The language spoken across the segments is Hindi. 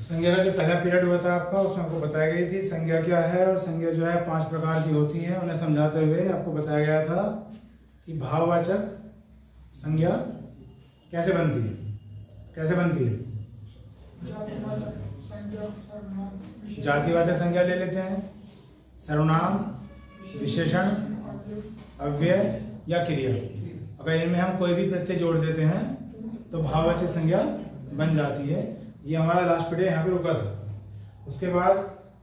संज्ञा का जो पहला पीरियड हुआ था आपका, उसमें आपको बताई गई थी संज्ञा क्या है, और संज्ञा जो है 5 प्रकार की होती है। उन्हें समझाते हुए आपको बताया गया था कि भाववाचक संज्ञा कैसे बनती है, कैसे बनती है। जातिवाचक संज्ञा ले लेते हैं, सर्वनाम, विशेषण, अव्यय या क्रिया। अगर इनमें हम कोई भी प्रत्यय जोड़ देते हैं तो भाववाचक संज्ञा बन जाती है। ये हमारा लास्ट पीरियड यहाँ पे रुका था। उसके बाद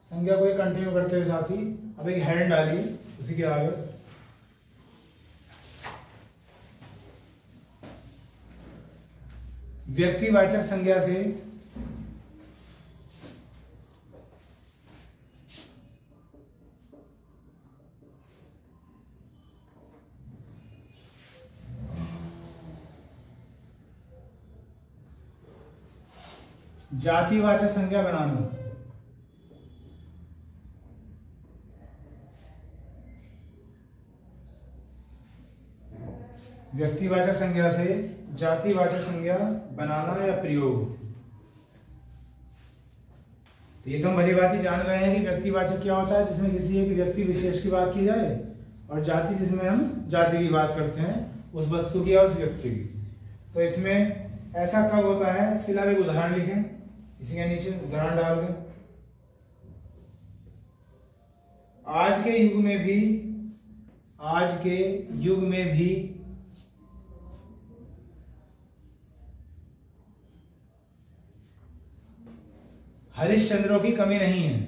संज्ञा को कंटिन्यू करते हुए साथ ही अब एक हेडिंग डालिए उसी के आगे। व्यक्तिवाचक संज्ञा से जातिवाचक संज्ञा बनाना। व्यक्तिवाचक संज्ञा से जातिवाचक संज्ञा बनाना या प्रयोग। तो ये तो हम भली बात ही जान गए हैं कि व्यक्तिवाचक क्या होता है, जिसमें किसी एक व्यक्ति विशेष की बात की जाए, और जाति जिसमें हम जाति की बात करते हैं, उस वस्तु की या उस व्यक्ति की। तो इसमें ऐसा कब होता है, इसके अलावा एक उदाहरण लिखें, इसी के नीचे उदाहरण डाल दें। आज के युग में भी हरिश्चंद्रों की कमी नहीं है।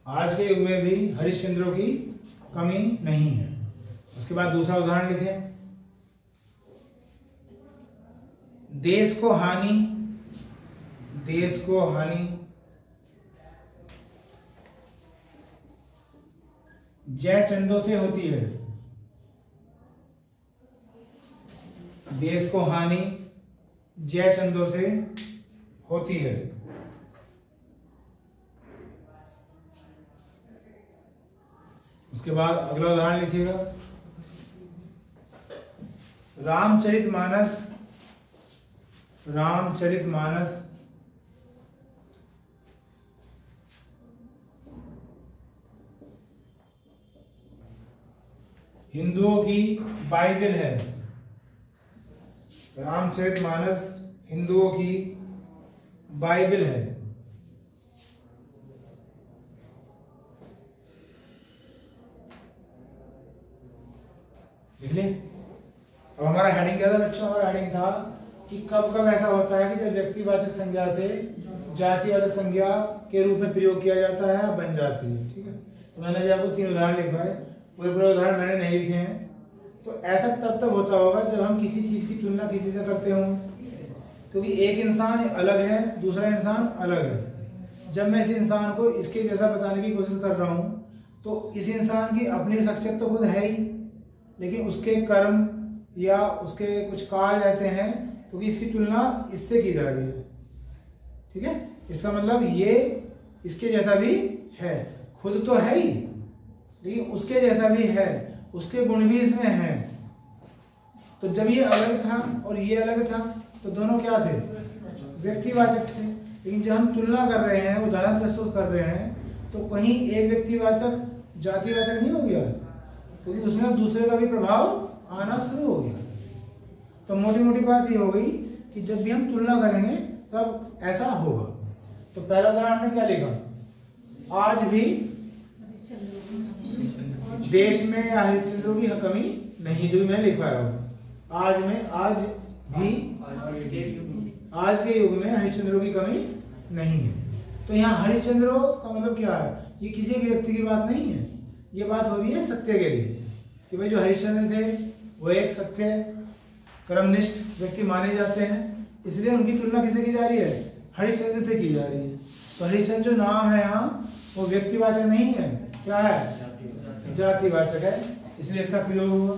आज के युग में भी हरिश्चंद्रों की कमी नहीं है। उसके बाद दूसरा उदाहरण लिखें। देश को हानि जयचंदों से होती है। देश को हानि जयचंदों से होती है। उसके बाद अगला उदाहरण लिखिएगा। रामचरितमानस हिंदुओं की बाइबल है। रामचरितमानस हिंदुओं की बाइबल है। लिख लें। अब हमारा हेडिंग क्या था बच्चों? हमारा हेडिंग था कि कब कब ऐसा होता है कि जब व्यक्तिवाचक संज्ञा से जातिवाचक संज्ञा के रूप में प्रयोग किया जाता है, बन जाती है। ठीक है, तो मैंने भी आपको 3 उदाहरण लिखवाए, पूरे उदाहरण मैंने नहीं लिखे हैं। तो ऐसा तब होता होगा जब हम किसी चीज की तुलना किसी से करते हों, क्योंकि एक इंसान अलग है, दूसरा इंसान अलग है। जब मैं इस इंसान को इसके जैसा बताने की कोशिश कर रहा हूं, तो इस इंसान की अपनी शख्सियत तो खुद है ही, लेकिन उसके कर्म या उसके कुछ कार्य ऐसे हैं क्योंकि इसकी तुलना इससे की जा रही है। ठीक है, इसका मतलब ये इसके जैसा भी है, खुद तो है ही लेकिन उसके जैसा भी है, उसके गुण भी इसमें हैं। तो जब ये अलग था और ये अलग था तो दोनों क्या थे? व्यक्तिवाचक थे। लेकिन जब हम तुलना कर रहे हैं, उदाहरण प्रस्तुत कर रहे हैं, तो कहीं एक व्यक्तिवाचक जातिवाचक नहीं हो गया, क्योंकि उसमें अब दूसरे का भी प्रभाव आना शुरू हो गया। तो मोटी मोटी बात ये हो गई कि जब भी हम तुलना करेंगे तब ऐसा होगा। तो पहला उदाहरण हमने क्या लिखा? आज भी देश में हरिश्चंद्रों की कमी नहीं, जो भी मैं लिख पाया हूं। आज के युग में हरिश्चंद्रों की कमी नहीं है। तो यहाँ हरिश्चंद्रों का मतलब क्या है? ये किसी एक व्यक्ति की बात नहीं है, ये बात हो रही है सत्य के लिए कि भाई जो हरिश्चंद्र थे वो एक सत्य कर्मनिष्ठ व्यक्ति माने जाते हैं, इसलिए उनकी तुलना किससे की जा रही है? हरिश्चंद्र से की जा रही है। तो हरिश्चंद्र जो नाम है यहाँ वो व्यक्तिवाचक नहीं है, क्या है? जातिवाचक है, इसलिए इसका प्रयोग हुआ।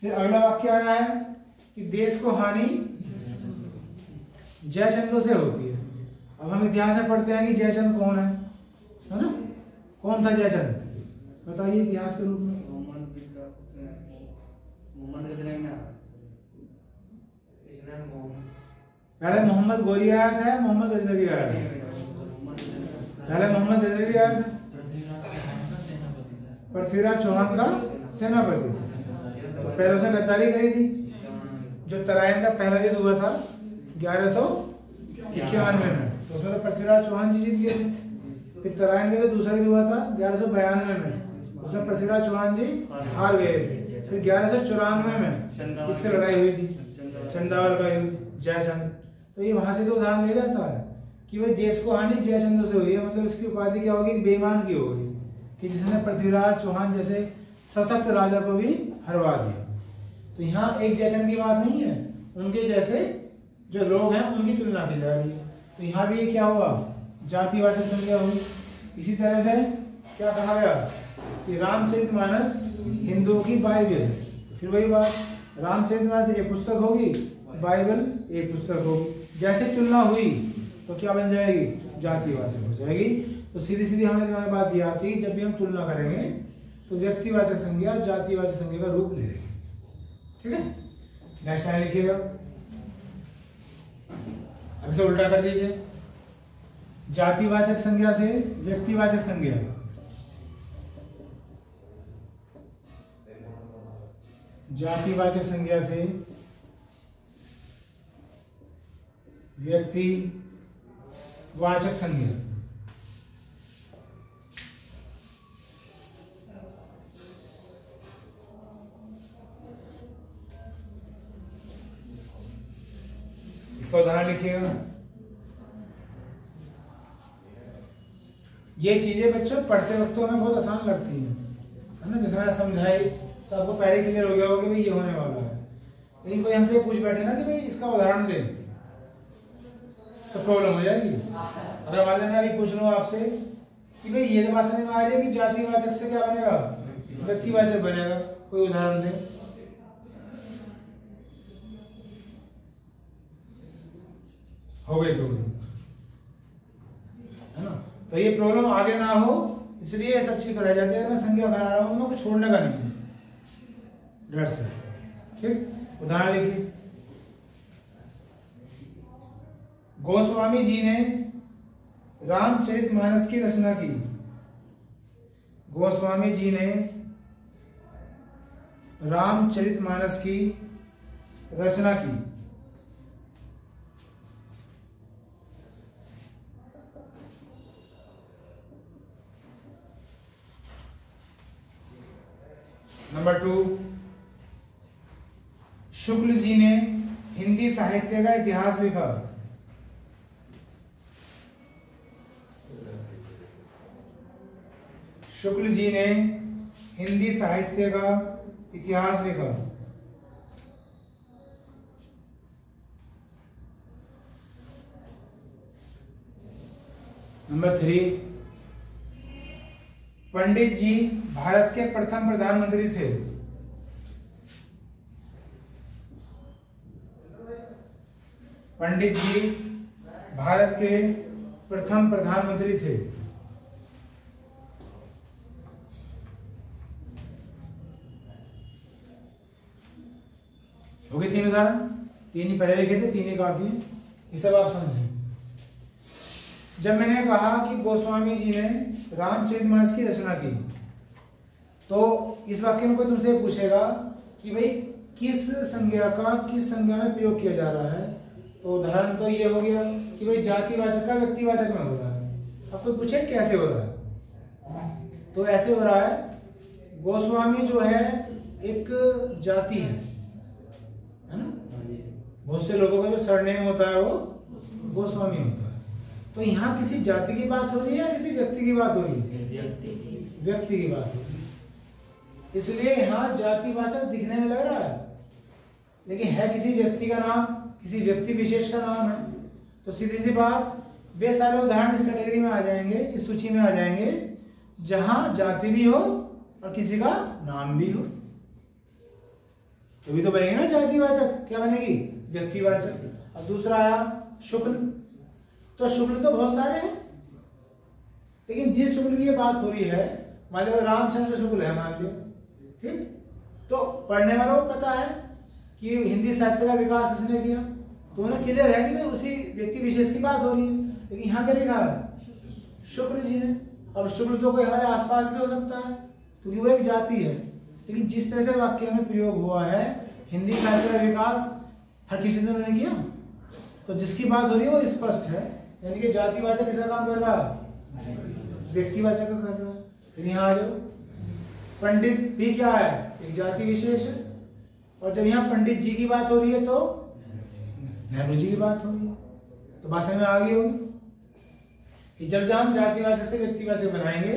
फिर अगला वाक्य आया है कि देश को हानि जयचंदों से होती है। अब हम इतिहास में पढ़ते हैं कि जयचंद कौन है ना? कौन था जयचंद? बताइए इतिहास के रूप में। पहले मोहम्मद गोरी आया था, मोहम्मद गजनवी आया था? पहले मोहम्मद गजनवी आया था, पृथ्वीराज चौहान का सेनापति था। तो पहले उसने गद्दारी करी थी। जो तराइन का पहला युद्ध हुआ था 1191 में, तो उसमें तो पृथ्वीराज चौहान जी जीत गए थे। फिर तराइन का जो दूसरा युद्ध हुआ था 1192 में, उसमें पृथ्वीराज चौहान जी हार गए थे। फिर 1194 में इससे लड़ाई हुई थी, चंदावल का युद्ध, जयचंद। तो ये वहां से तो उदाहरण दिया जाता है कि भाई देश को हानि जयचंद से हुई है, मतलब इसकी उपाधि क्या होगी? बेईमान की होगी, कि जिसने पृथ्वीराज चौहान जैसे सशक्त राजा को भी हरवा दिया। तो यहाँ एक जयचंद की बात नहीं है, उनके जैसे जो लोग हैं उनकी तुलना की जा रही है। तो यहाँ भी ये क्या हुआ? जातिवाचक संज्ञा हुई। इसी तरह से क्या कहा गया कि रामचरितमानस हिंदुओं की बाइबल। फिर वही बात, रामचरितमानस एक पुस्तक होगी, बाइबल एक पुस्तक होगी। जैसे तुलना हुई तो क्या बन जाएगी? जातिवाचक हो जाएगी। तो सीधी सीधी हमें दिमाग में बात ये आती है, जब भी हम तुलना करेंगे तो व्यक्तिवाचक संज्ञा जातिवाचक संज्ञा का रूप ले लेगी। ठीक है, नेक्स्ट लाइन लिखिएगा। अब इसे उल्टा कर दीजिए, जातिवाचक संज्ञा से व्यक्तिवाचक संज्ञा, जातिवाचक संज्ञा से व्यक्तिवाचक संज्ञा। इसका उदाहरण लिखिएगा। ये चीजें बच्चों पढ़ते वक्त तो हमें बहुत आसान लगती है ना, जैसे मैंने समझाई तो आपको पहले क्लियर हो गया होगा कि भाई ये होने वाला है। लेकिन कोई हमसे पूछ बैठे ना कि भाई इसका उदाहरण दे, तो प्रॉब्लम हो जाएगी। अगर मान लें मैं अभी पूछ लूँ आपसे कि भाई ये बात समझ में आ रही है कि जातिवाचक से क्या बनेगा? व्यक्तिवाचक बनेगा, कोई उदाहरण दे। हो गई प्रॉब्लम, है ना? तो ये प्रॉब्लम आगे ना हो इसलिए ये सब चीज कराई जाती है। अगर मैं संज्ञा करा रहा हूं, कुछ छोड़ने का नहीं है, डर से। ठीक, उदाहरण लिखिए। गोस्वामी जी ने रामचरितमानस की रचना की। गोस्वामी जी ने रामचरितमानस की रचना की। नंबर 2, शुक्ल जी ने हिंदी साहित्य का इतिहास लिखा। शुक्ल जी ने हिंदी साहित्य का इतिहास लिखा। नंबर 3, पंडित जी भारत के प्रथम प्रधानमंत्री थे। पंडित जी भारत के प्रथम प्रधानमंत्री थे। हो गए 3 उदाहरण, 3 ही पहले लिखे थे, 3 ही काफी है। ये सब आप समझें। जब मैंने कहा कि गोस्वामी जी ने रामचरितमानस की रचना की, तो इस वाक्य में कोई तुमसे पूछेगा कि भाई किस संज्ञा का किस संज्ञा में प्रयोग किया जा रहा है, तो उदाहरण तो ये हो गया कि भाई जातिवाचक का व्यक्तिवाचक में हो रहा है। अब कोई पूछे कैसे हो रहा है, तो ऐसे हो रहा है, गोस्वामी जो है एक जाति है ना? बहुत से लोगों का जो सरनेम होता है वो गोस्वामी होता है। तो यहाँ किसी जाति की बात हो रही है या किसी व्यक्ति की बात हो रही है? व्यक्ति की बात हो रही है, इसलिए यहाँ जातिवाचक दिखने में लग रहा है, लेकिन है किसी व्यक्ति का नाम, किसी व्यक्ति विशेष का नाम है। तो सीधी सी बात, वे सारे उदाहरण इस कैटेगरी में आ जाएंगे, इस सूची में आ जाएंगे, जहां जाति भी हो और किसी का नाम भी हो। तभी तो बनेगी ना जातिवाचक। क्या बनेगी? व्यक्तिवाचक। अब दूसरा आया शुक्ल। तो शुक्ल तो बहुत सारे हैं, लेकिन जिस शुक्ल की ये बात हो रही है, मान लो रामचंद्र शुक्ल है मान लिया, ठीक, तो पढ़ने वालों को पता है कि हिंदी साहित्य का विकास किसने किया, तो उन्हें क्लियर है कि भाई उसी व्यक्ति विशेष की बात हो रही है। लेकिन यहाँ क्या लिखा है, शुक्ल जी ने। अब शुक्ल तो कोई हमारे आसपास भी हो सकता है क्योंकि वो एक जाति है, लेकिन जिस तरह से वाक्य में प्रयोग हुआ है, हिंदी साहित्य का विकास हर किसी ने उन्होंने किया, तो जिसकी बात हो रही है वो स्पष्ट है, यानी कि जातिवाचक किसका काम कर रहा है, व्यक्तिवाचक का कर रहा है। फिर यहाँ आ जाओ, पंडित भी क्या है, एक जाति विशेष है, और जब यहाँ पंडित जी की बात हो रही है तो नेहरू जी की बात हो रही है, तो भाषा में आ गई होगी कि जब हम जातिवाचक से व्यक्तिवाचक बनाएंगे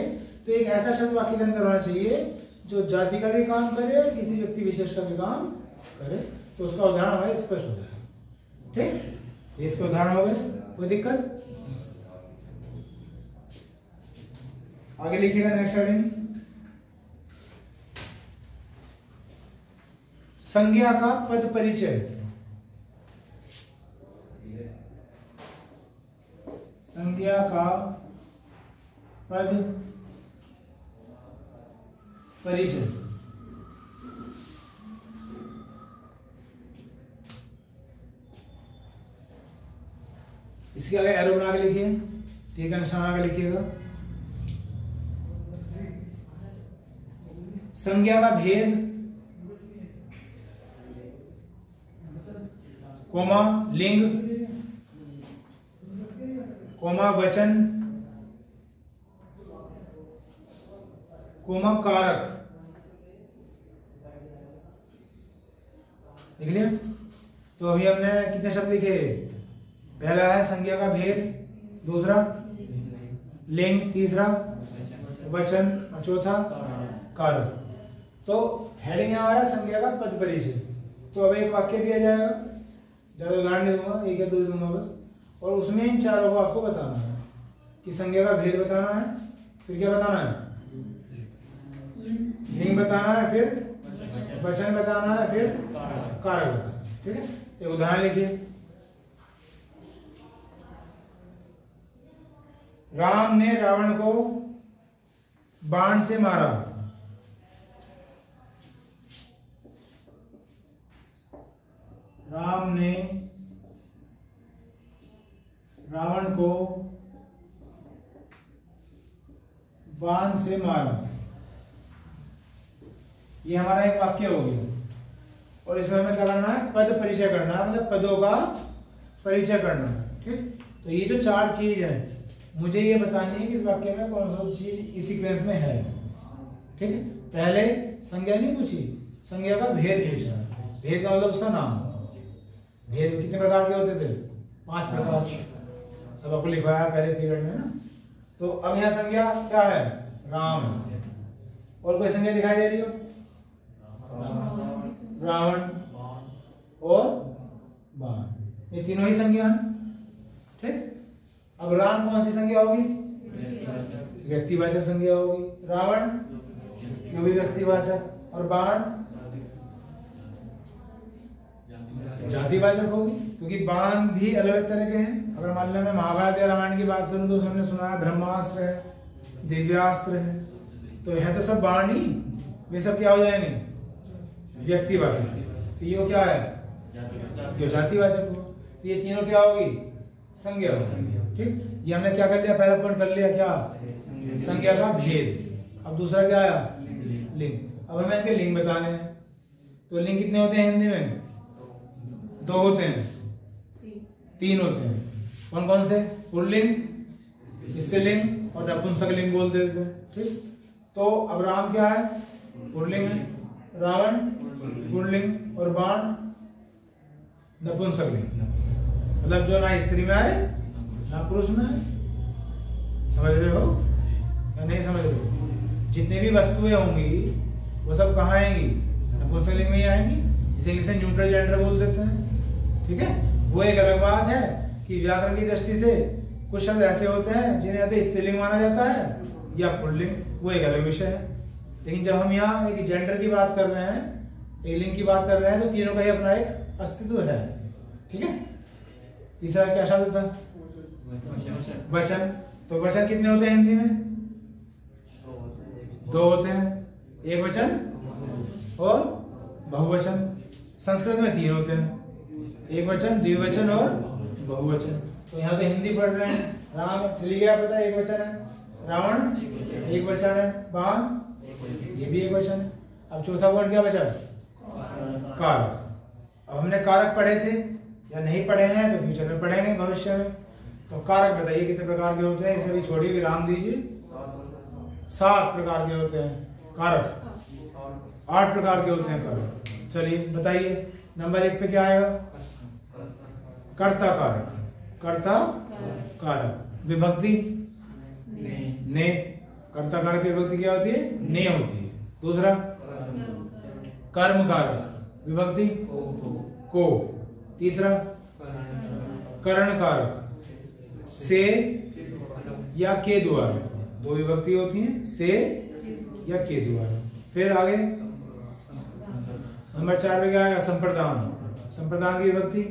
तो एक ऐसा शब्द वाक्य के अंदर होना चाहिए जो जाति का भी काम करे और किसी व्यक्ति विशेष का भी काम करे, तो उसका उदाहरण हमारे स्पष्ट हो जाए। ठीक, इसके उदाहरण हो गए, कोई दिक्कत? आगे लिखिएगा नेक्स्ट हेडिंग, संज्ञा का पद परिचय। संज्ञा का पद परिचय। इसके आगे एरो बना के लिखिए, ठीक है, निशान आगे लिखिएगा। संज्ञा का भेद, कोमा लिंग, कोमा वचन, कोमा कारक। लिख लिया? तो अभी हमने कितने शब्द लिखे? पहला है संज्ञा का भेद, दूसरा लिंग, तीसरा वचन और चौथा कारक। तो हेडिंग है हमारा संज्ञा का पद परिचय। तो अब एक वाक्य दिया जाएगा, ज्यादा उदाहरण नहीं दूंगा, एक या दो दूंगा बस, और उसमें इन चारों को आपको बताना है कि संज्ञा का भेद बताना है, फिर क्या बताना है, लिंग बताना है, फिर वचन बताना है, फिर कारक बताना है। ठीक है, एक उदाहरण लिखिए। राम ने रावण को बाण से मारा। राम ने रावण को बाण से मारा। ये हमारा एक वाक्य हो गया, और इसमें हमें क्या करना है, पद परिचय करना है, मतलब पदों का परिचय करना है। ठीक, तो ये जो चार चीज है, मुझे ये बतानी है कि इस वाक्य में कौन सा चीज इस सीक्वेंस में है। ठीक है, पहले संज्ञा नहीं पूछी, संज्ञा का भेद पूछा। भेद का मतलब उसका नाम। भेद कितने प्रकार के होते थे? 5 प्रकार, सब आपको लिखवाया पहले पीरियड में ना। तो अब यहाँ संज्ञा क्या है, राम। और कोई संज्ञा दिखाई दे रही हो? रावण और बाण, ये तीनों ही संज्ञा है। ठीक, अब राम कौन सी संज्ञा होगी? व्यक्तिवाचक संज्ञा होगी। रावण जो भी व्यक्तिवाचक, और बाण जातिवाचक होगी, क्योंकि बाण भी अलग अलग तरह के हैं। अगर मान लो मैं महाभारत या रामायण की बात करूं तो हमने सुना है ब्रह्मास्त्र है, दिव्यास्त्र है, तो यह तो सब बाण ही, वे सब क्या हो जाएंगे, व्यक्तिवाचक। तो ये क्या है, जो जातिवाचक हो। तो ये तीनों क्या होगी, संज्ञा होगी। ठीक, ये हमने क्या कर लिया, पहला पॉइंट कर लिया, क्या, संज्ञा का भेद। अब दूसरा क्या आया, लिंग। अब हमें इनके लिंग बताने हैं। तो लिंग कितने होते हैं हिंदी में? 2 होते हैं, 3 होते हैं। कौन कौन से? पुल्लिंग, स्त्रीलिंग और नपुंसक लिंग बोल देते हैं। ठीक, तो अब राम क्या है, पुल्लिंग है, रावण पुल्लिंग, और बाण नपुंसक लिंग, मतलब जो ना स्त्री में आए ना पुरुष में आए। समझ रहे हो या नहीं समझ रहे हो? जितनी भी वस्तुएं होंगी वो सब कहाँ आएंगी, नपुंसक लिंग में ही आएंगी, जिसे इंग्लिश में न्यूट्रल जेंडर बोल देते हैं। ठीक है, वो एक अलग बात है कि व्याकरण की दृष्टि से कुछ शब्द ऐसे होते हैं जिन्हें या तो स्त्रीलिंग माना जाता है या पुल्लिंग, वो एक अलग विषय है। लेकिन जब हम यहाँ एक जेंडर की बात कर रहे हैं, एक लिंग की बात कर रहे हैं, तो तीनों का ही अपना एक अस्तित्व है। ठीक है, तीसरा क्या शब्द था, वचन। तो वचन कितने होते हैं हिंदी में? दो होते हैं, एक वचन और बहुवचन। संस्कृत में 3 होते हैं, एक वचन, द्विवचन और बहुवचन। तो यहाँ तो हिंदी पढ़ रहे हैं। राम चली गया पता, एक वचन है। रावण एक वचन है। बाण ये भी एक वचन है। अब चौथा वर्ड क्या बचा? कारक। अब हमने कारक पढ़े थे या नहीं पढ़े हैं तो फ्यूचर में पढ़ेंगे, भविष्य में। तो कारक बताइए कितने प्रकार के होते हैं? इसे भी छोड़िए, विराम दीजिए। 7 प्रकार के होते हैं कारक। 8 प्रकार के होते हैं कारक। चलिए बताइए, नंबर 1 पे क्या आएगा? कर्ता कारक। कर्ता कारक। विभक्ति ने। कर्ता कारक की विभक्ति क्या होती है? ने होती है। दूसरा कर्म कारक, विभक्ति को। तीसरा करण कारक, से या के द्वारा। 2 विभक्ति होती हैं, से या के द्वारा। फिर आगे नंबर 4 पे क्या आएगा? संप्रदान। संप्रदान की विभक्ति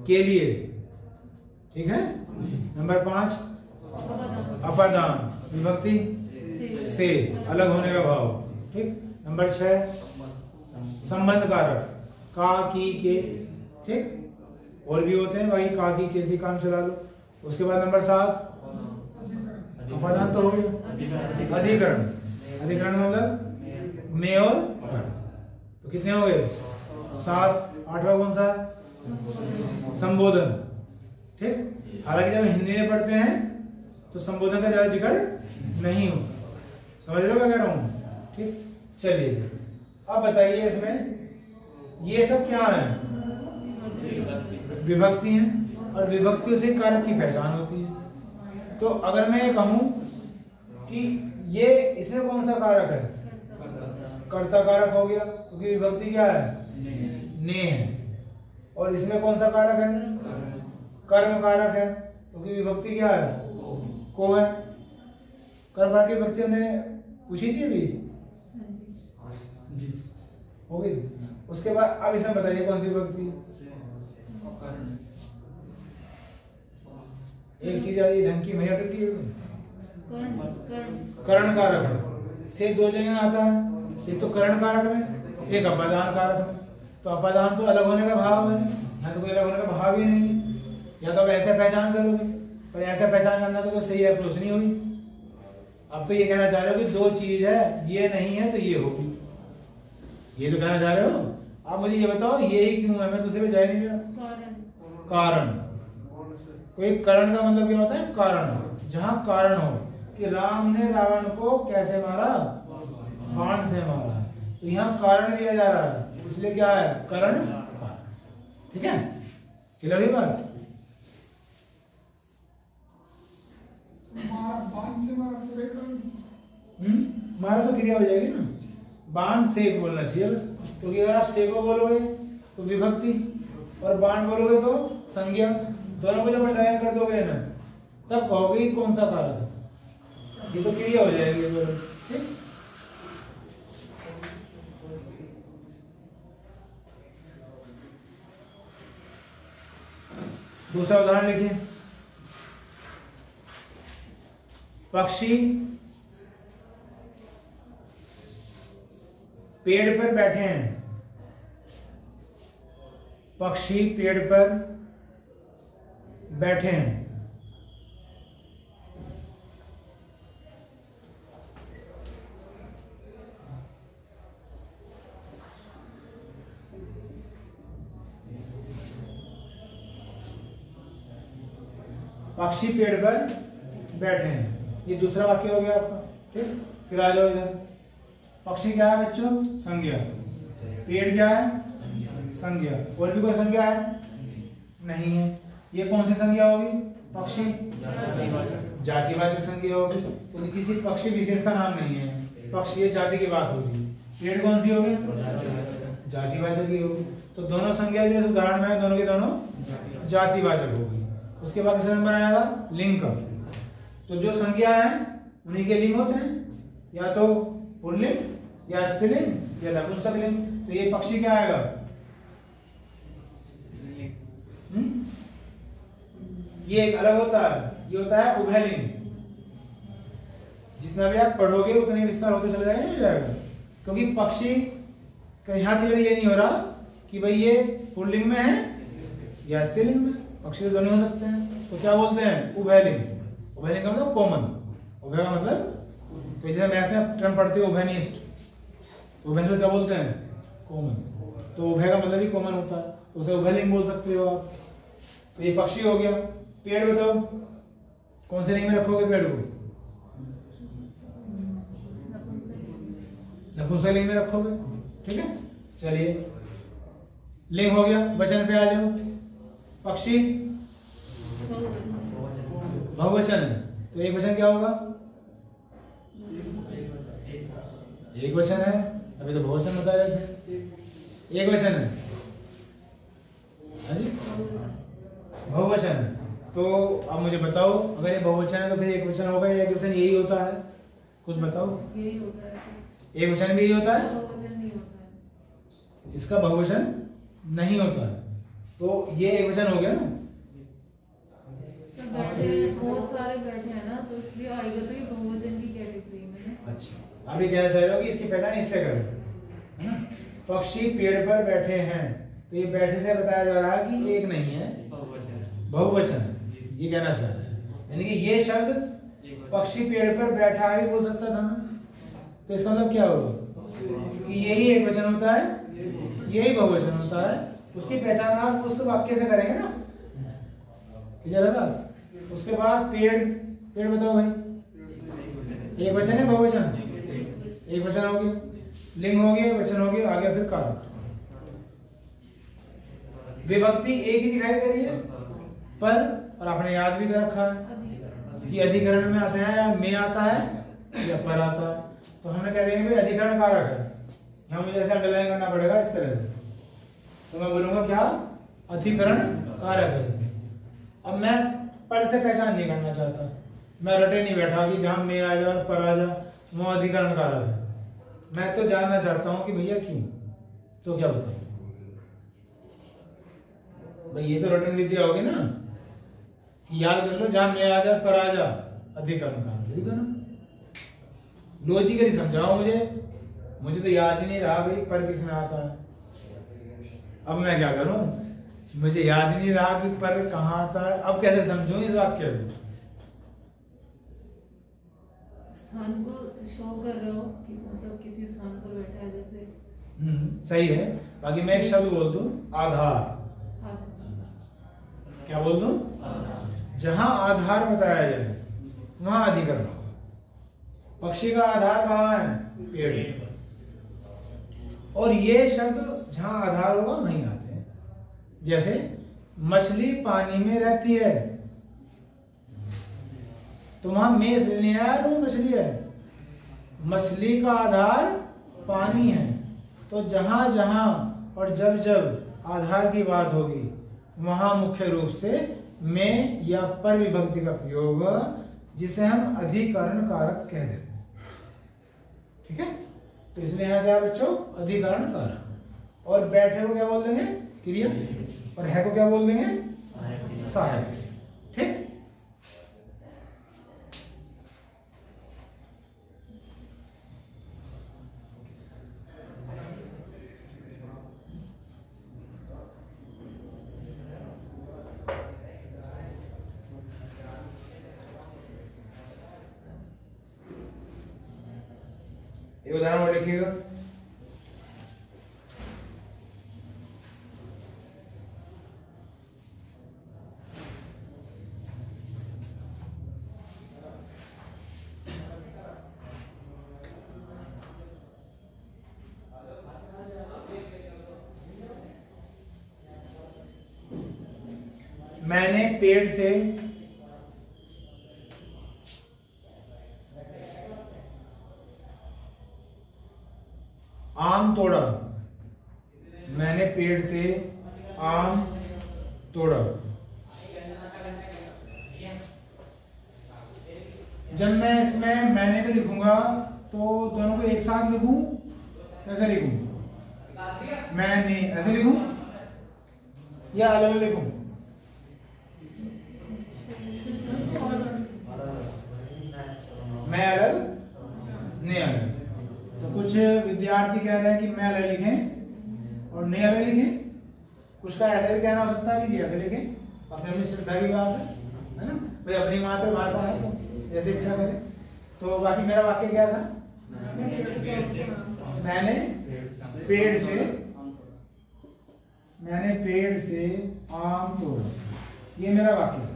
के लिए, ठीक है। नंबर 5 अपादान, विभक्ति से, अलग होने का भाव, ठीक। नंबर 6 संबंध कारक, का की के, ठीक। और भी होते हैं भाई, का की के से काम चला लो। उसके बाद नंबर 7 अपादान तो हो गया। अधिकरण। अधिकरण मतलब में और पर। तो कितने हो गए? 7। 8वां कौन सा? संबोधन, ठीक। हालांकि जब हिंदी में पढ़ते हैं तो संबोधन का ज्यादा जिक्र नहीं होता। समझ लो क्या कह रहा हूं, ठीक। चलिए अब बताइए, इसमें ये सब क्या है? विभक्ति हैं, और विभक्तियों से कारक की पहचान होती है। तो अगर मैं ये कहूं कि ये इसमें कौन सा कारक है? कर्ता कारक हो गया, क्योंकि विभक्ति क्या है? ने है। और इसमें कौन सा कारक है? कर्म कारक है, क्योंकि विभक्ति क्या है? को है। कर्म कारक की विभक्ति हमने पूछी थी अभी, हो गई। उसके बाद अब इसमें बताइए कौन सी विभक्ति? एक चीज आ रही ढंग की भैया टूटी है। करण कारक है, से 2 जगह आता है। एक तो करण कारक में, एक अपादान कारक में। तो अपादान तो अलग होने का भाव है, यहाँ तो कोई अलग होने का भाव ही नहीं। या तो आप ऐसे पहचान करोगे, पर ऐसे पहचान करना तो कोई सही अप्रोच नहीं हुई। अब तो ये कहना चाह रहे हो कि 2 चीज है, ये नहीं है तो ये होगी, ये तो कहना चाह रहे हो। आप मुझे ये बताओ ये ही क्यों है? मैं दूसरे पे जा ही नहीं रहा। कारण। कोई कारण का मतलब क्या होता है? कारण। जहां कारण हो कि राम ने रावण को कैसे मारा? बाण से मारा। तो यहाँ कारण दिया जा रहा है, इसलिए क्या है? कारण। ठीक है, क्लियर है बात? बाण से मारा पूरे मारा तो क्रिया हो जाएगी ना। बाण से बोलना चाहिए बस, क्योंकि अगर आप से को बोलोगे तो विभक्ति, और बाण बोलोगे तो संज्ञा, दोनों को जब अंडरलाइन कर दोगे ना, तब कहोगे कौन सा कारक है। ये तो क्रिया हो जाएगी दोनों, ठीक। दूसरा उदाहरण लिखिए। पक्षी पेड़ पर बैठे हैं। पक्षी पेड़ पर बैठे हैं। पक्षी पेड़ पर बैठे हैं, ये दूसरा वाक्य हो गया आपका, ठीक। फिर आ जाओ इधर। पक्षी क्या है बच्चों? संज्ञा। पेड़ क्या है? संज्ञा। और भी कोई संज्ञा है? नहीं है। ये कौन सी संज्ञा होगी? पक्षी जातिवाचक संज्ञा होगी, क्योंकि किसी पक्षी विशेष का नाम नहीं है। पक्षी ये जाति की बात होगी। पेड़ कौन सी होगी? जातिवाचक ही होगी। तो दोनों संज्ञा जो उदाहरण में है, दोनों के दोनों जातिवाचक होगी। उसके बाद किस नंबर आएगा? लिंग का। तो जो संज्ञा है उन्हीं के लिंग होते हैं, या तो पुल्लिंग या स्त्रीलिंग या नपुंसकलिंग। तो ये पक्षी क्या आएगा? ये एक अलग होता है, ये होता है उभयलिंग। जितना भी आप पढ़ोगे उतने विस्तार होते चले जाएगा, नहीं हो जाएगा, क्योंकि पक्षी का यहाँ क्लियर ये नहीं हो रहा कि भाई ये पुल्लिंग में है या स्त्रीलिंग में, पक्षी तो दोनों हो सकते हैं। तो क्या बोलते हैं? उभयलिंग। उभयलिंग का मतलब कॉमन, उभय का मतलब तो जैसे मैथ्स में टर्म पढ़ते हो उभयनिष्ठ, तो उभयनिष्ठ क्या बोलते हैं? कॉमन। तो उभय का मतलब ही कॉमन होता है, तो उसे उभयलिंग बोल सकते हो आप। तो ये पक्षी हो गया। पेड़ बताओ, कौन से लिंग में रखोगे पेड़ को? नपुंसकलिंग में रखोगे, ठीक है। चलिए, लिंग हो गया, वचन पे आ जाओ। पक्षी बहुवचन है, तो एक वचन क्या होगा? एक वचन है, अभी तो बहुवचन बता रहे थे। एक वचन है, हाँ जी, बहुवचन है। तो अब मुझे बताओ, अगर ये बहुवचन है तो फिर एक वचन होगा या एक वचन यही होता है? कुछ बताओ। यही होता है। एक वचन भी यही होता है, बहुवचन नहीं होता है। इसका बहुवचन नहीं होता है, तो ये एक वचन हो गया ना। सब बैठे, बहुत सारे बैठे हैं ना, तो इसलिए आएगा तो ये बहुवचन की कैटेगरी में है। अच्छा, आप ये कहना चाह रहे हो कि इसकी पहचान इससे करें, है ना। पक्षी पेड़ पर बैठे हैं, तो ये बैठे से बताया जा रहा है कि एक नहीं है, बहुवचन है, ये कहना चाह रहे हैं। यानी कि ये शब्द पक्षी पेड़ पर बैठा है भी बोल सकता था ना, तो इसका मतलब क्या होगा कि यही एक वचन होता है, यही बहुवचन होता है। उसकी पहचान आप उस वाक्य से करेंगे ना, क्लियर है बात। उसके बाद पेड़, पेड़ बताओ भाई, एक वचन है बहुवचन? एक वचन हो गया, लिंग हो गया, वचन हो गया, आ गया फिर कारक। विभक्ति एक ही दिखाई दे रही है, पर और आपने याद भी कर रखा है कि अधिकरण में आते हैं या में आता है या पर आता है, तो हमने कह देंगे भाई अधिकरण कारक है। यहाँ मुझे ऐसे अंडरलाइन करना पड़ेगा इस तरह से, तो मैं बोलूंगा क्या? अधिकरण कारक है। जैसे अब मैं पर से पहचान नहीं करना चाहता, मैं रटे नहीं बैठा कि जहां में आ जा और पर आ जा वो अधिकरण कारक है। मैं तो जानना चाहता हूं कि भैया क्यों, तो क्या बताऊं भाई? ये तो रटन विद्या होगी ना, कि याद कर लो जहां में आ जा पर आ जा अधिकरण कारक, लिख दो ना। लॉजिकली समझाओ मुझे तो याद ही नहीं रहा भाई पर किस में आता है। अब मैं क्या करूं, मुझे याद ही नहीं रहा कि पर कहां आता है, अब कैसे समझूं इस वाक्य को? स्थान को शो कर रहे हो कि मतलब किसी स्थान पर बैठा है जैसे। सही है। बाकी मैं एक शब्द बोल दूं, आधार। क्या बोल दूं? जहां आधार बताया जाए वहां अधिकरण होगा। पक्षी का आधार कहां है? पेड़। और ये शब्द जहां आधार होगा वहीं आते हैं। जैसे मछली पानी में रहती है, तो वहां में इसलिए नहीं आया वो मछली है, मछली का आधार पानी है। तो जहां जहां और जब जब आधार की बात होगी वहां मुख्य रूप से में या पर विभक्ति का प्रयोग, जिसे हम अधिकरण कारक कह देते हैं, ठीक है। तो इसलिए यहां क्या बच्चों? अधिकरण कारक। और बैठे को क्या बोल देंगे? क्रिया। और है को क्या बोल देंगे? सहायक। ठीक। एक उदाहरण और लिखिएगा। मैंने पेड़ से आम तोड़ा। मैंने पेड़ से आम तोड़ा। जब मैं इसमें मैंने भी लिखूंगा तो दोनों को एक साथ लिखूं, कैसे लिखूं? मैंने ऐसे लिखूं या अलग अलग लिखूं? साथी कह रहे हैं कि मैं अलग लिखें और नहीं अलग लिखें, कुछ का ऐसा भी कहना हो सकता है कि जी ऐसे लिखें, अपनी अपनी श्रद्धा की बात है ना, भाई अपनी मातृभाषा है तो जैसे इच्छा करें। तो बाकी मेरा वाक्य क्या था, मैंने पेड़ से आम तोड़ा, ये मेरा वाक्य है,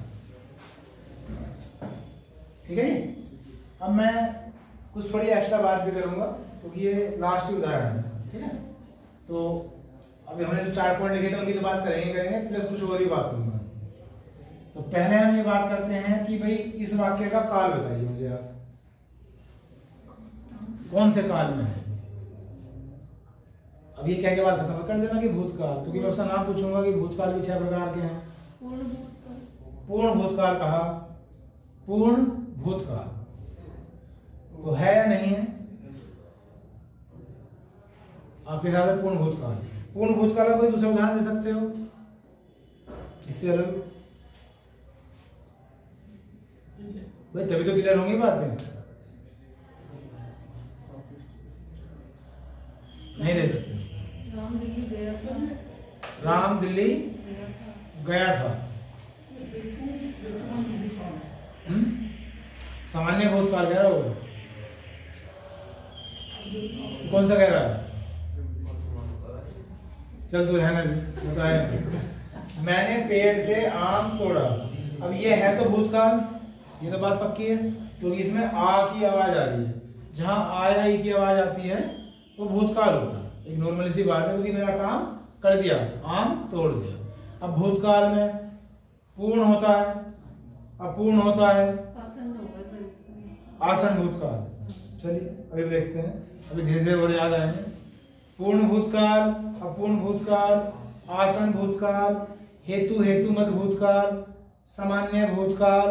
ठीक है। अब मैं कुछ थोड़ी एक्स्ट्रा बात भी करूंगा क्योंकि ये लास्ट ही उदाहरण है, ठीक है। तो अभी हमने जो 4 पॉइंट लिखे थे उनकी तो बात करेंगे प्लस कुछ और भी बात करूंगा। तो पहले हम ये बात करते हैं कि भाई इस वाक्य का काल बताइए मुझे आप, कौन से काल में है। अब ये क्या के बाद खत्म कर देना कि भूतकाल, क्योंकि मैं उसका नाम पूछूंगा कि भूतकाल भी 6 प्रकार के हैं। पूर्ण भूतकाल कहा, पूर्ण भूतकाल तो है या नहीं है आपके हिसाब से? पूर्ण भूतकाल, पूर्ण भूतकाल का कोई दूसरा उदाहरण दे सकते हो इससे अलग? भाई तभी तो क्लियर होंगी बातें, नहीं दे सकते। राम दिल्ली गया था, राम दिल्ली गया था, सामान्य भूतकाल कह रहा होगा, कौन सा कह रहा है? चल तू रहना भी बताए। मैंने पेड़ से आम तोड़ा, अब ये है तो भूतकाल, ये तो बात पक्की है क्योंकि इसमें आ की आवाज आ रही है, जहां आ या ई की आवाज आती है वो भूतकाल होता है, एक नॉर्मल सी बात है क्योंकि मेरा काम कर दिया, आम तोड़ दिया। अब भूतकाल में पूर्ण होता है, अपूर्ण होता है, आसन भूतकाल। चलिए अभी देखते हैं, अभी धीरे धीरे और याद आएंगे। पूर्ण भूतकाल, अपूर्ण भूतकाल, आसन भूतकाल, हेतु हेतुमत भूतकाल, सामान्य भूतकाल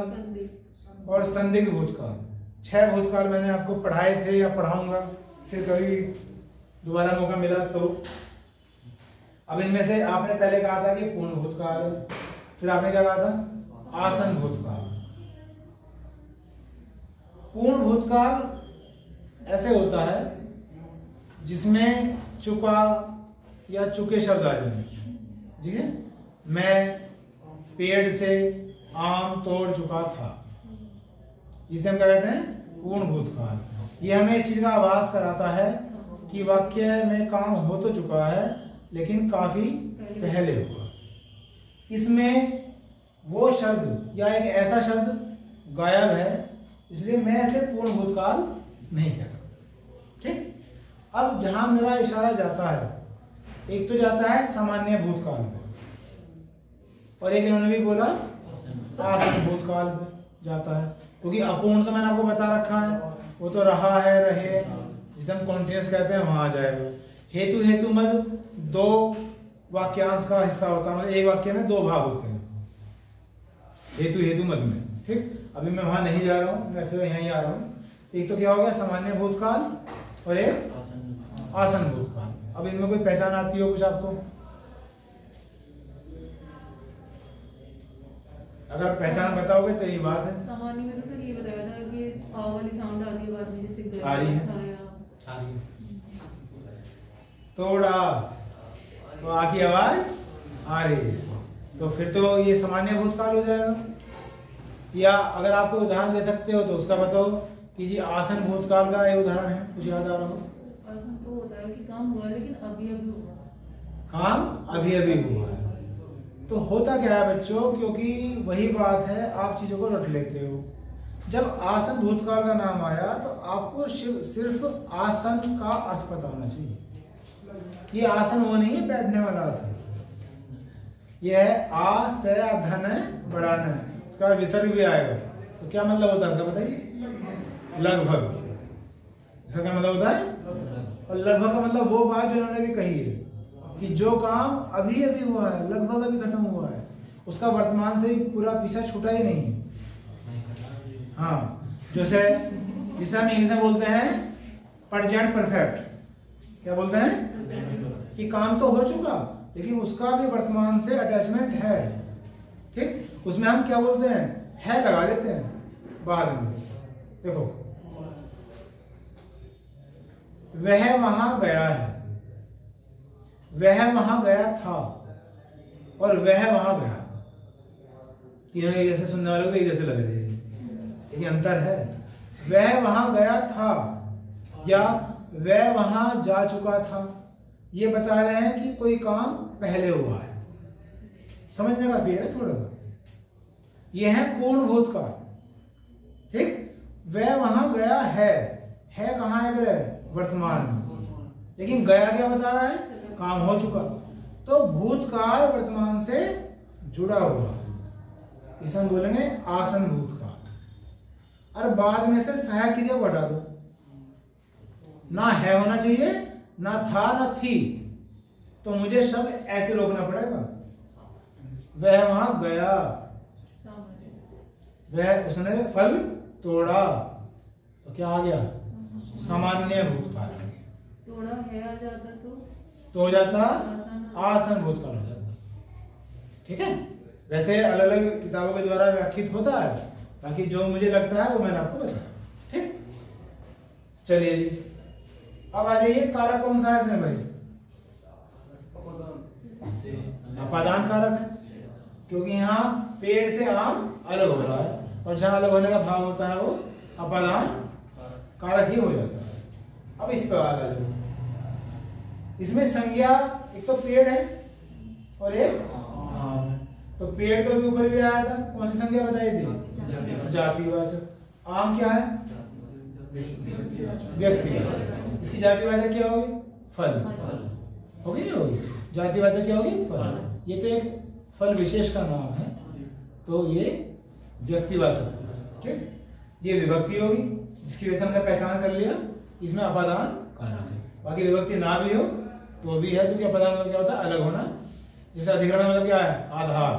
और संदिग्ध भूतकाल। 6 भूतकाल मैंने आपको पढ़ाए थे या पढ़ाऊंगा फिर कभी दोबारा मौका मिला तो। अब इनमें से आपने पहले कहा था कि पूर्ण भूतकाल है, फिर आपने क्या कहा था? आसन भूतकाल। पूर्ण भूतकाल ऐसे होता है जिसमें चुका या चुके शब्द आ जाए, ठीक है। मैं पेड़ से आम तोड़ चुका था, इसे हम क्या कहते हैं? पूर्ण भूतकाल। ये हमें इस चीज का आभास कराता है कि वाक्य में काम हो तो चुका है लेकिन काफी पहले हुआ। इसमें वो शब्द या एक ऐसा शब्द गायब है, इसलिए मैं इसे पूर्ण भूतकाल नहीं कह सकता, ठीक। अब जहां मेरा इशारा जाता है, एक तो जाता है सामान्य भूतकाल में और एक इन्होंने भी बोला आसन भूतकाल में जाता है, क्योंकि अपूर्ण तो मैंने आपको बता रखा है, वो तो रहा है, रहे, जिसे हम कॉन्टिन्यूस कहते हैं, वहां आ जाएगा। हेतु हेतु मद 2 वाक्यांश का हिस्सा होता है, मतलब एक वाक्य में 2 भाग होते हैं हेतु हेतु मद में, ठीक। अभी मैं वहां नहीं जा रहा हूं, मैं फिर यहीं आ रहा हूं। एक तो क्या हो गया सामान्य भूतकाल और एक आसन भूतकाल। अब इनमें कोई पहचान आती हो कुछ आपको? अगर पहचान बताओगे तो ये बात है। सामान्य में तो सर ये बताया था कि आ वाली साउंड आती है बाद में, जैसे आ रही है, आ रही है। तोड़ा तो आ की आवाज आ रही है, तो फिर तो ये सामान्य भूतकाल हो जाएगा। या अगर आप कोई उदाहरण दे सकते हो तो उसका बताओ कि जी आसन भूतकाल का एक उदाहरण है, कुछ याद आ रहा हो? आसन तो होता है कि काम हुआ है लेकिन अभी अभी हुआ, काम अभी अभी हुआ है। तो होता क्या है बच्चों, क्योंकि वही बात है, आप चीजों को रट लेते हो। जब आसन भूतकाल का नाम आया तो आपको सिर्फ आसन का अर्थ पता होना चाहिए। ये आसन वो नहीं है बैठने वाला आसन, ये है आ से धन है बढ़ाना है, उसका विसर्ग भी आएगा। तो क्या मतलब होता है इसका बताइए? लगभग। इसका क्या मतलब होता है? और लगभग का मतलब वो बात जो इन्होंने भी कही है कि जो काम अभी अभी हुआ है, लगभग अभी खत्म हुआ है, उसका वर्तमान से पूरा पीछा छूटा ही नहीं है। हाँ, जैसे जिसे हम इंग्लिश में बोलते हैं प्रेजेंट परफेक्ट। क्या बोलते हैं? कि काम तो हो चुका लेकिन उसका भी वर्तमान से अटैचमेंट है, ठीक। उसमें हम क्या बोलते हैं? है लगा देते हैं बाद में। देखो वह वहां गया है, वह वहां गया था और वह वहां गया। तीनों एक जैसे सुनने वालों को एक जैसे लग रहे हैं, लेकिन अंतर है। वह वहां गया था या वह वहां जा चुका था, ये बता रहे हैं कि कोई काम पहले हुआ है। समझने का फेर है थोड़ा सा। ये है पूर्ण भूतकाल, ठीक। वह वहां गया है कहाँ है, वर्तमान में, लेकिन गया क्या बता रहा है, काम हो चुका। तो भूतकाल वर्तमान से जुड़ा हुआ है, इसे हम बोलेंगे आसन भूतकाल। और बाद में से सहायक क्रिया को हटा दो, ना है होना चाहिए, ना था ना थी, तो मुझे शब्द ऐसे रोकना पड़ेगा। वह वहां गया, वह उसने फल तोड़ा, तो क्या आ गया, सामान्य भूतकाल आ गया। तोड़ा है आ जाता तो हो जाता आसन भूतकाल हो जाता। ठीक है, वैसे अलग अलग किताबों के द्वारा व्याख्यात होता है, बाकी जो मुझे लगता है वो मैंने आपको बताया। ठीक, चलिए जी, अब आ जाइए, कारक कौन सा है इसमें भाई, अपादान कारक है, क्योंकि यहाँ पेड़ से आम अलग हो रहा है, और जहां अलग होने का भाव होता है वो अपादान कारक ही हो जाता है। अब इस पर आ जाओ, इसमें संज्ञा एक तो पेड़ है और एक आम है। तो पेड़ तो भी ऊपर भी आया था, कौन सी संज्ञा बताई थी, जातिवाचक। आम क्या है, व्यक्तिवाचक। इसकी जातिवाचक क्या होगी, फल होगी, नहीं होगी, जातिवाचक क्या होगी, फल। ये तो एक फल विशेष का नाम है, तो ये व्यक्तिवाचक। ठीक, ये विभक्ति होगी, जिसकी वजह से हमने पहचान कर लिया, इसमें अपादान कारक है। बाकी विभक्ति ना भी हो तो भी है, क्योंकि अपादान मतलब क्या होता है, अलग होना। जैसे अधिकरण का मतलब क्या है, आधार,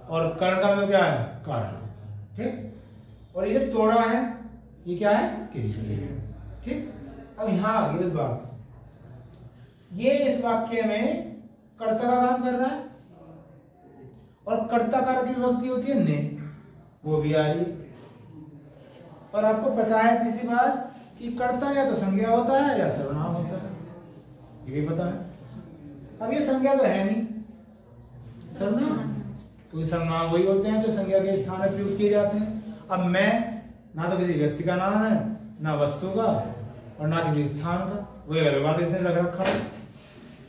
और करण का मतलब क्या है, कारण। ठीक, और ये जो तोड़ा है ये क्या है, क्रिया। ठीक, अब यहां आगे बस बात, ये इस वाक्य में कर्ता का काम कर रहा है, और कर्ता कारक की विभक्ति होती है ने, वो भी आ रही है। और आपको पता है इतनी सी बात कि कर्ता या तो संज्ञा होता है या सर्वनाम होता है, ये भी पता है। अब ये संज्ञा तो है नहीं, सर्वनाम, क्योंकि सर्वनाम वही होते हैं जो संज्ञा के स्थान में प्रयुक्त किए जाते हैं। अब मैं ना तो किसी व्यक्ति का नाम है, ना वस्तु का, और ना किसी स्थान का, वो अलग बात है, इसने लग रखा है,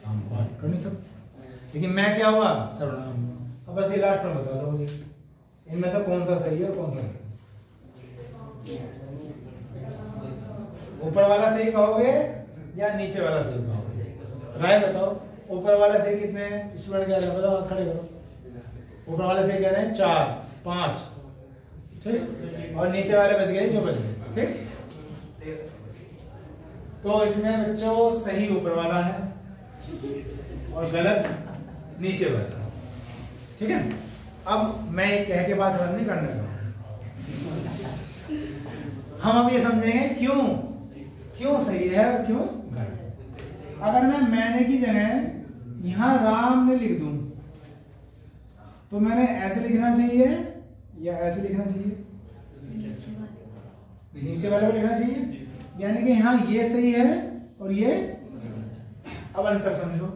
हम बात कर नहीं सकते। लेकिन मैं क्या हुआ, सर्वनाम हुआ। अब बस ये लास्ट में बता दो मुझे, इनमें से कौन सा सही है और कौन सा गलत। ऊपर वाला सही कहोगे या नीचे वाला सही कहोगे, राय बताओ। ऊपर वाला सही कितने स्टूडेंट कह रहे हैं, बताओ, खड़े करो। ऊपर वाले सही कह रहे हैं 4 5, ठीक, और नीचे वाले बच गए जो बच गए। ठीक, तो इसमें बच्चों सही ऊपर वाला है और गलत नीचे वाला। ठीक है, अब मैं एक कह के बात खत्म नहीं करने का, हम अब ये समझेंगे क्यों सही है और क्यों गलत। अगर मैं मैंने की जगह यहां राम ने लिख दूं, तो मैंने ऐसे लिखना चाहिए या ऐसे लिखना चाहिए, नीचे वाले को लिखना चाहिए, यानी कि यहां ये सही है और ये। अब अंतर समझो,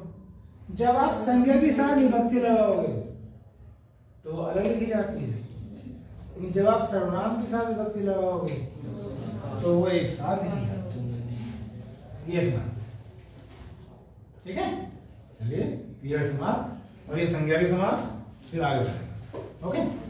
जब आप संज्ञा के साथ विभक्ति लगाओगे तो अलग लिखी जाती है, लेकिन जब आप सर्वनाम के साथ विभक्ति लगाओगे तो वो एक साथ लिखी जाती है। ये समाप्त, ठीक है। चलिए, पीरियड समाप्त और ये संज्ञा भी समाप्त, फिर आगे बढ़ेंगे। ओके।